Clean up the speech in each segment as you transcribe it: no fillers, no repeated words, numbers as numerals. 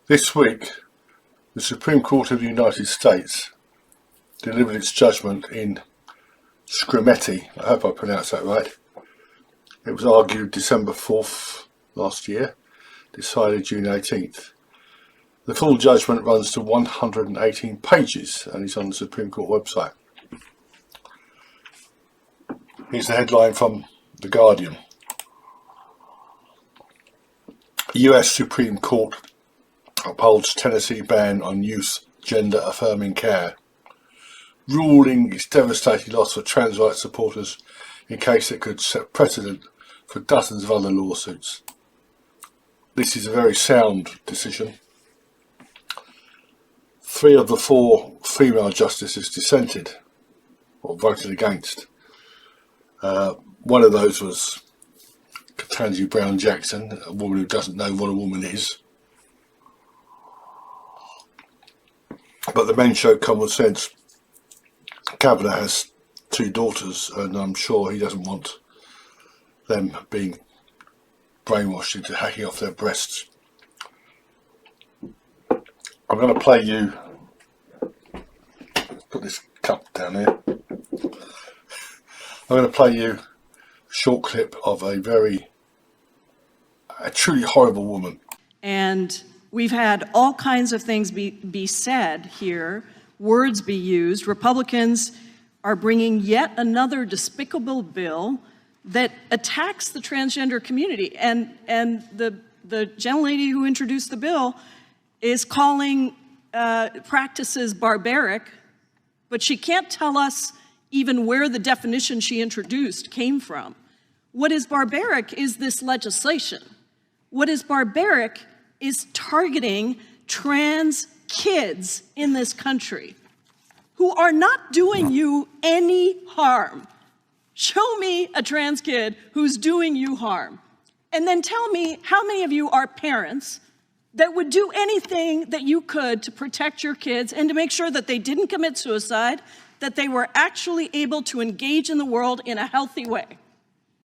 This week, the Supreme Court of the United States delivered its judgment in Transsanity. I hope I pronounced that right. It was argued December 4th last year, decided June 18th. The full judgment runs to 118 pages and is on the Supreme Court website. Here's the headline from The Guardian. US Supreme Court upholds Tennessee ban on youth gender-affirming care, ruling its devastating loss for trans rights supporters in case it could set precedent for dozens of other lawsuits. This is a very sound decision. 3 of the 4 female justices dissented or voted against. One of those was Ketanji Brown Jackson, a woman who doesn't know what a woman is. But the men showed common sense. Kavanaugh has 2 daughters, and I'm sure he doesn't want them being brainwashed into hacking off their breasts. I'm going to play you, put this cup down here. I'm going to play you a short clip of a truly horrible woman. And we've had all kinds of things be said here, words be used. Republicans are bringing yet another despicable bill that attacks the transgender community. And the gentlelady who introduced the bill is calling practices barbaric, but she can't tell us even where the definition she introduced came from. What is barbaric is this legislation. What is barbaric is targeting trans kids in this country who are not doing you any harm. Show me a trans kid who's doing you harm. And then tell me how many of you are parents that would do anything that you could to protect your kids and to make sure that they didn't commit suicide, that they were actually able to engage in the world in a healthy way.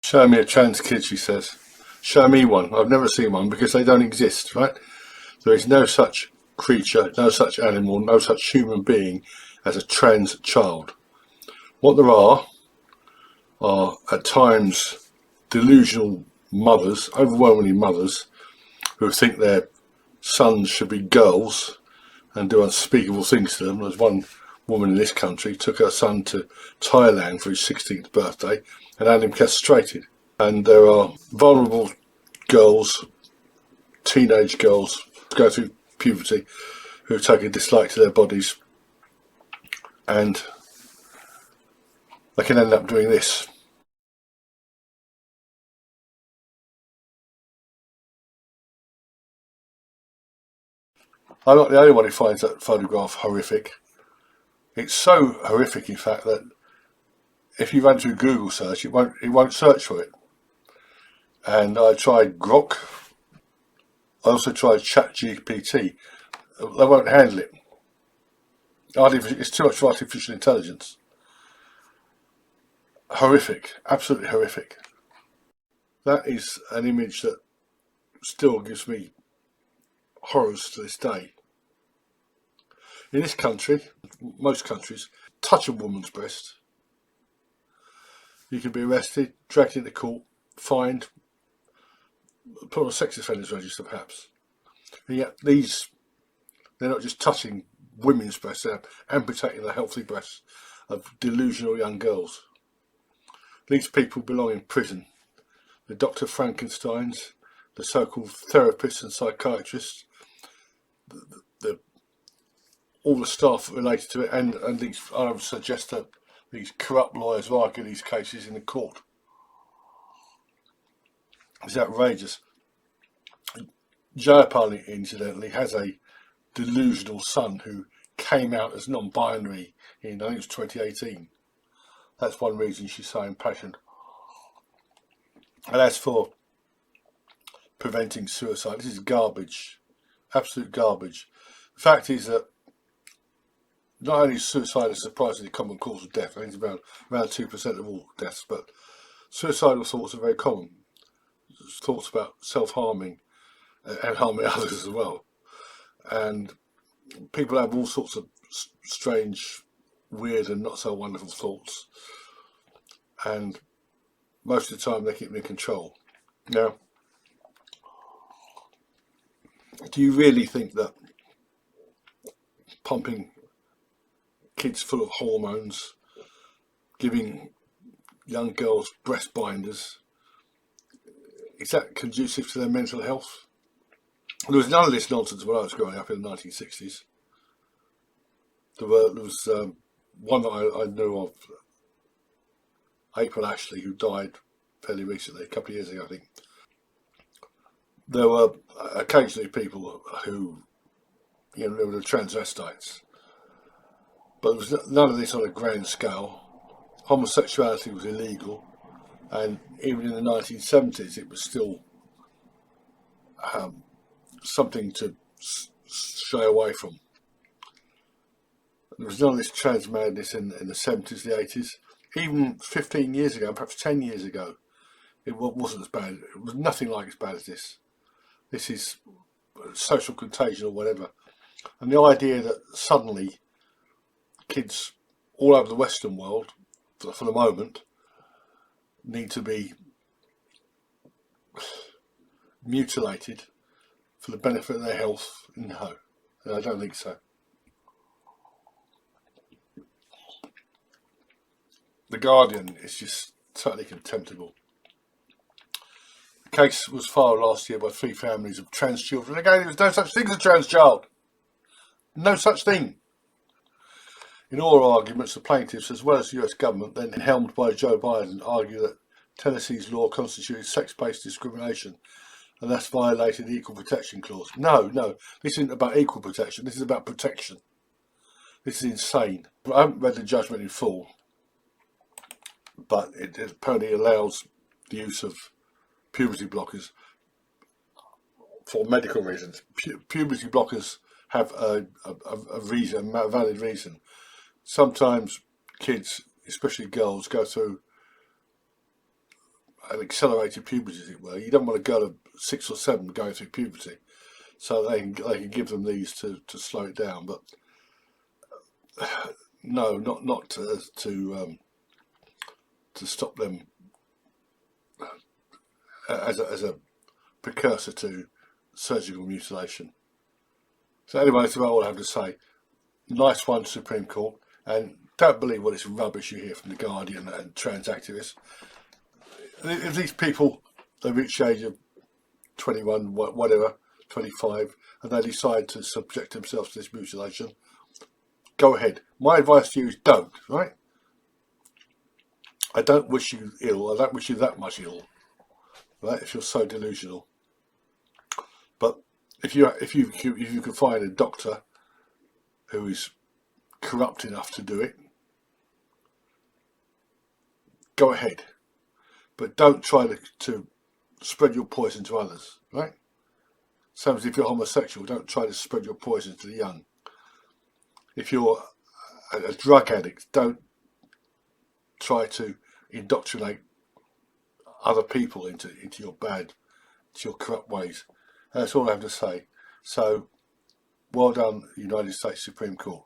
Show me a trans kid, she says. Show me one. I've never seen one because they don't exist, right? There is no such creature, no such animal, no such human being as a trans child. What there are at times delusional mothers, overwhelmingly mothers, who think their sons should be girls and do unspeakable things to them. There's one woman in this country took her son to Thailand for his 16th birthday and had him castrated. And there are vulnerable girls, teenage girls, who go through puberty, who take a dislike to their bodies, and they can end up doing this. I'm not the only one who finds that photograph horrific. It's so horrific, in fact, that if you run through Google search, it won't search for it. And I tried Grok. I also tried ChatGPT. They won't handle it. It's too much for artificial intelligence. Horrific, absolutely horrific. That is an image that still gives me horrors to this day. In this country, most countries, touch a woman's breast, you can be arrested, dragged into court, fined, put on a sex offenders register perhaps. And yet they're not just touching women's breasts, they're amputating the healthy breasts of delusional young girls. These people belong in prison. The Dr. Frankensteins, the so-called therapists and psychiatrists, all the staff related to it, and these, I would suggest that these corrupt lawyers who argue these cases in the court. It's outrageous. Jayapal, incidentally, has a delusional son who came out as non-binary in, I think it was 2018. That's one reason she's so impassioned. And as for preventing suicide, this is garbage, absolute garbage. The fact is that not only is suicide a surprisingly common cause of death, I think it's around 2% of all deaths, but suicidal thoughts are very common. Thoughts about self-harming and harming others as well. and people have all sorts of strange, weird and not so wonderful thoughts, and most of the time they keep them in control. Now, do you really think that pumping kids full of hormones, giving young girls breast binders, is that conducive to their mental health? There was none of this nonsense when I was growing up in the 1960s. There was one that I knew of, April Ashley, who died fairly recently, a couple of years ago, I think. There were occasionally people who, there were the transvestites, but there was none of this on a grand scale. Homosexuality was illegal, and even in the 1970s it was still something to stray away from. There was none of this trans madness in the 70s, the 80s. Even 15 years ago, perhaps 10 years ago, it wasn't as bad. It was nothing like as bad as this. This is social contagion or whatever. And the idea that suddenly kids all over the Western world, for the moment, need to be mutilated for the benefit of their health, no, I don't think so. The Guardian is just totally contemptible. The case was filed last year by 3 families of trans children. Again, there was no such thing as a trans child. No such thing. In oral arguments, the plaintiffs, as well as the US government, then helmed by Joe Biden, argue that Tennessee's law constituted sex-based discrimination and thus violated the Equal Protection Clause. No, this isn't about equal protection. This is about protection. This is insane. I haven't read the judgment in full, but it apparently allows the use of puberty blockers for medical reasons. Puberty blockers have a reason, a valid reason. Sometimes kids, especially girls, go through an accelerated puberty, as it were. You don't want a girl of 6 or 7 going through puberty, so they can give them these to slow it down. But no, not to stop them as a precursor to surgical mutilation. So anyway, that's about all I have to say. Nice one, Supreme Court, and don't believe all this rubbish you hear from the Guardian and trans activists. If these people, they reach the age of 21, whatever, 25, and they decide to subject themselves to this mutilation, go ahead. My advice to you is don't, right? I don't wish you ill. I don't wish you that much ill, right? If you're so delusional. But if you can find a doctor who is corrupt enough to do it, go ahead. But don't try to spread your poison to others, right? Same as if you're homosexual, don't try to spread your poison to the young. If you're a drug addict, don't try to indoctrinate other people into your corrupt ways. That's all I have to say. So, well done, United States Supreme Court.